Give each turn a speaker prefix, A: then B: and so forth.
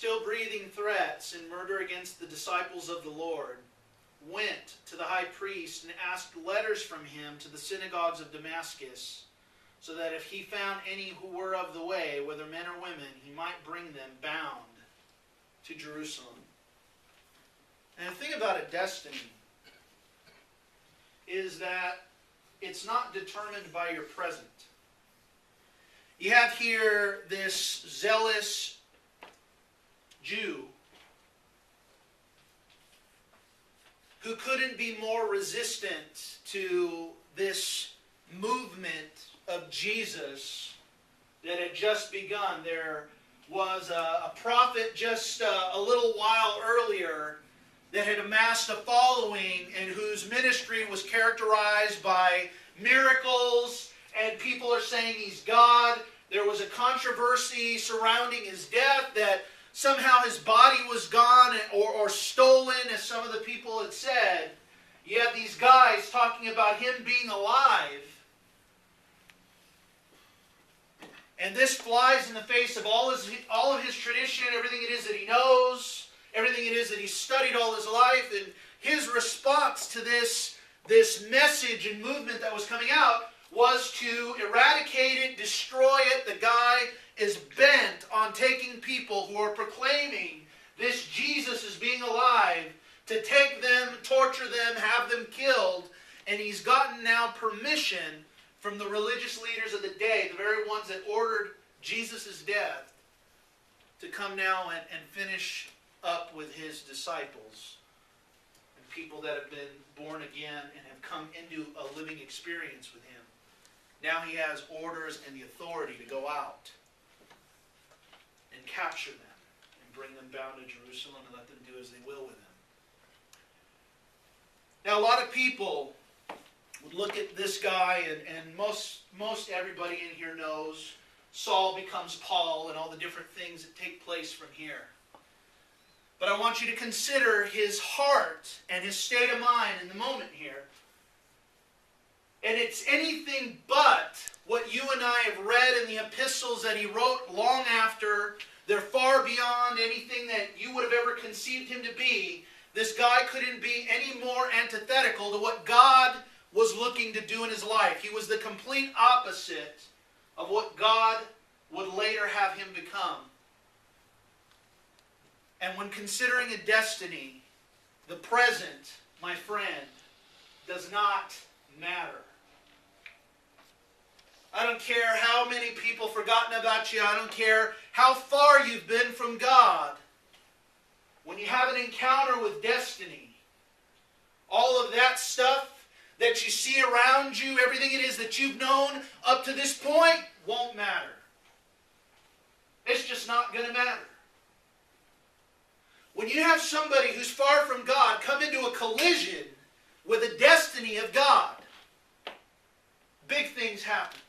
A: still breathing threats and murder against the disciples of the Lord, went to the high priest and asked letters from him to the synagogues of Damascus, so that if he found any who were of the way, whether men or women, he might bring them bound to Jerusalem. And the thing about a destiny is that it's not determined by your present. You have here this zealous Jew who couldn't be more resistant to this movement of Jesus that had just begun. There was a prophet just a little while earlier that had amassed a following and whose ministry was characterized by miracles, and people are saying he's God. There was a controversy surrounding his death, that somehow his body was gone or stolen, as some of the people had said. You have these guys talking about him being alive. And this flies in the face of all of his tradition, everything it is that he knows, everything it is that he's studied all his life. And his response to this message and movement that was coming out was to eradicate it, destroy it. The guy is bent on taking people who are proclaiming this Jesus as being alive, to take them, torture them, have them killed. And he's gotten now permission from the religious leaders of the day, the very ones that ordered Jesus' death, to come now and finish up with his disciples and people that have been born again and have come into a living experience with him. Now he has orders and the authority to go out and capture them and bring them bound to Jerusalem and let them do as they will with them. Now a lot of people would look at this guy, and most everybody in here knows Saul becomes Paul and all the different things that take place from here. But I want you to consider his heart and his state of mind in the moment here. And it's anything but what you and I have read in the epistles that he wrote long after. They're far beyond anything that you would have ever conceived him to be. This guy couldn't be any more antithetical to what God was looking to do in his life. He was the complete opposite of what God would later have him become. And when considering a destiny, the present, my friend, does not matter. I don't care how many people have forgotten about you. I don't care how far you've been from God. When you have an encounter with destiny, all of that stuff that you see around you, everything it is that you've known up to this point, won't matter. It's just not going to matter. When you have somebody who's far from God come into a collision with the destiny of God, big things happen.